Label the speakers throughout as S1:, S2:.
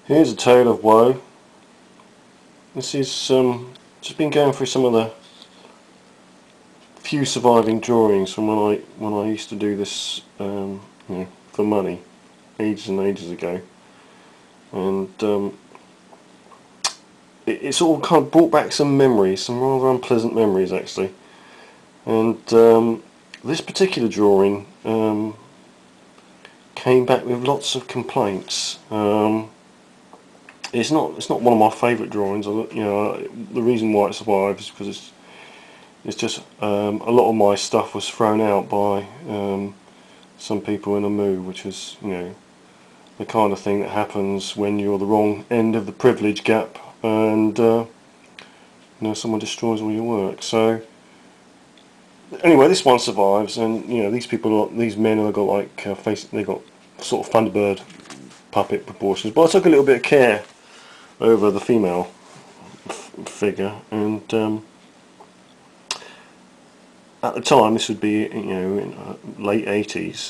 S1: Here's a tale of woe. This is just been going through some of the few surviving drawings from when I used to do this, you know, for money, ages and ages ago, and it's all kind of brought back some memories, some rather unpleasant memories actually. And this particular drawing came back with lots of complaints. It's not one of my favourite drawings. You know, the reason why it survives is because it's just a lot of my stuff was thrown out by some people in a mood, which is, you know, the kind of thing that happens when you're the wrong end of the privilege gap, and you know, someone destroys all your work. So anyway, this one survives, and you know, these people, these men have got like they got sort of Thunderbird puppet proportions, but I took a little bit of care over the female figure, and at the time, this would be, you know, in late 80s,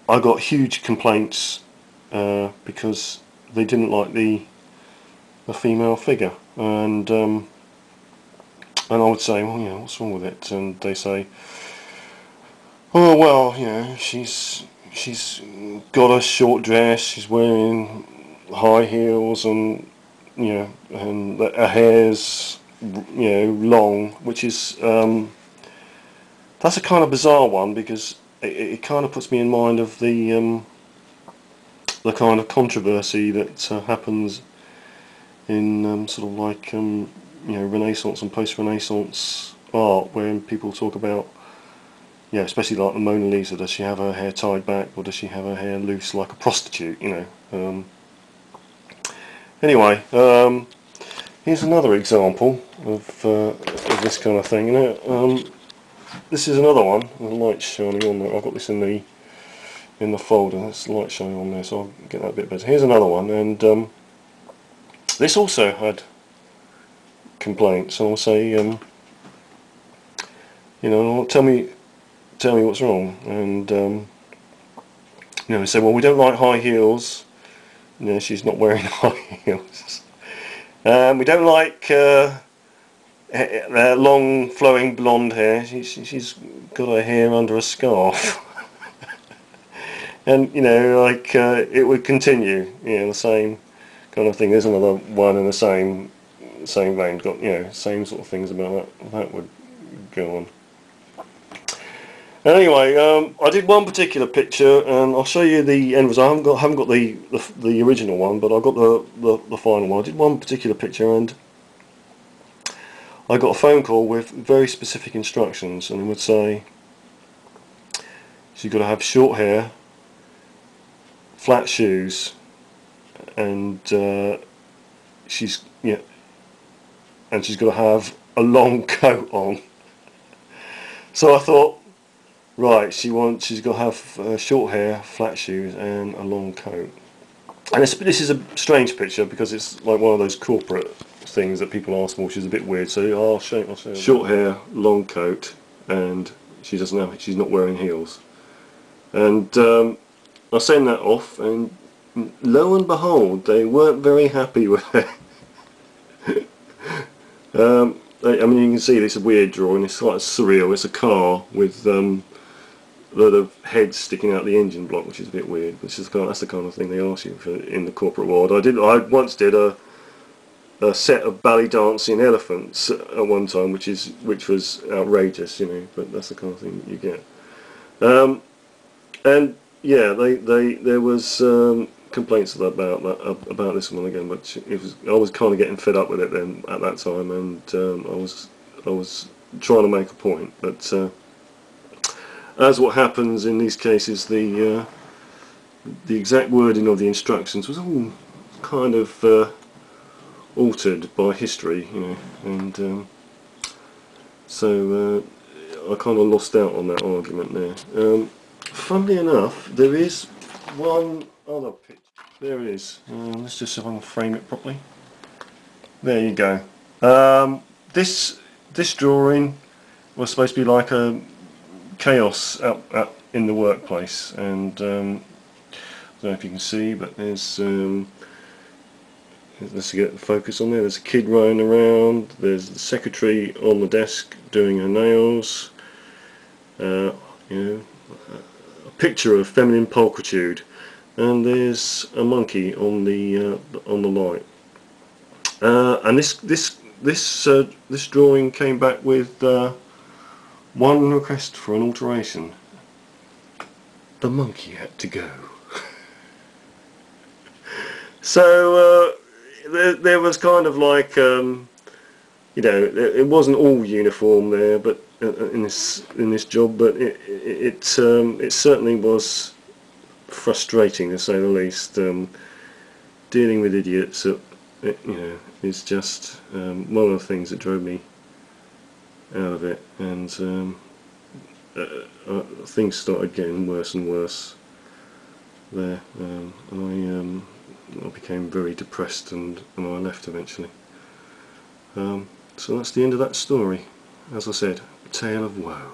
S1: I got huge complaints because they didn't like the female figure, and I would say, well, you know, what's wrong with it? And they say, oh well, you know, she's got a short dress, she's wearing high heels, and you know, and her hair's, you know, long, which is that's a kind of bizarre one, because it kind of puts me in mind of the kind of controversy that happens in sort of like you know, Renaissance and post-Renaissance art, where people talk about, yeah, especially like the Mona Lisa, does she have her hair tied back, or does she have her hair loose like a prostitute, you know? Anyway, here's another example of this kind of thing. You know, this is another one. The light's shining on there. I've got this in the folder. There's light shining on there, so I'll get that a bit better. Here's another one, and this also had complaints. I'll say, you know, tell me what's wrong. And you know, they say, well, we don't like high heels. You know, she's not wearing high heels. We don't like long flowing blonde hair. She's got her hair under a scarf. And you know, like it would continue. You know, the same kind of thing. There's another one in the same vein. Got, you know, same sort of things about that would go on. Anyway, I did one particular picture, and I'll show you the end result. I haven't got the original one, but I've got the final one. I did one particular picture, and I got a phone call with very specific instructions, and it would say she's got to have short hair, flat shoes, and she's got to have a long coat on. So I thought, right, she's got to have short hair, flat shoes, and a long coat. And this is a strange picture, because it's like one of those corporate things that people ask for, which is a bit weird. So I'll show you. Short hair, long coat, and she's not wearing heels. And I sent that off, and lo and behold, they weren't very happy with it. I mean, you can see this weird drawing. It's quite surreal. It's a car with a lot of heads sticking out the engine block, which is a bit weird. That's the kind of thing they ask you for in the corporate world. I once did a set of belly dancing elephants at one time, which was outrageous, you know. But that's the kind of thing you get. And yeah, there was complaints about this one again, but I was kind of getting fed up with it then at that time, and I was trying to make a point, but as what happens in these cases, the exact wording of the instructions was all kind of altered by history, you know, and so I kind of lost out on that argument there. Funnily enough, there is one other picture. There it is. Let's just see if I can frame it properly. There you go. This drawing was supposed to be like a chaos out in the workplace, and don't know if you can see, but there's let's get the focus on there. There's a kid running around. There's the secretary on the desk doing her nails. You know, a picture of feminine pulchritude, and there's a monkey on the light. And this drawing came back with one request for an alteration. The monkey had to go. So there was kind of like, you know, it wasn't all uniform there, but in this job, but it certainly was frustrating, to say the least. Dealing with idiots, you know, is just one of the things that drove me out of it, and things started getting worse and worse there. I became very depressed, and I left eventually. So that's the end of that story. As I said, a tale of woe.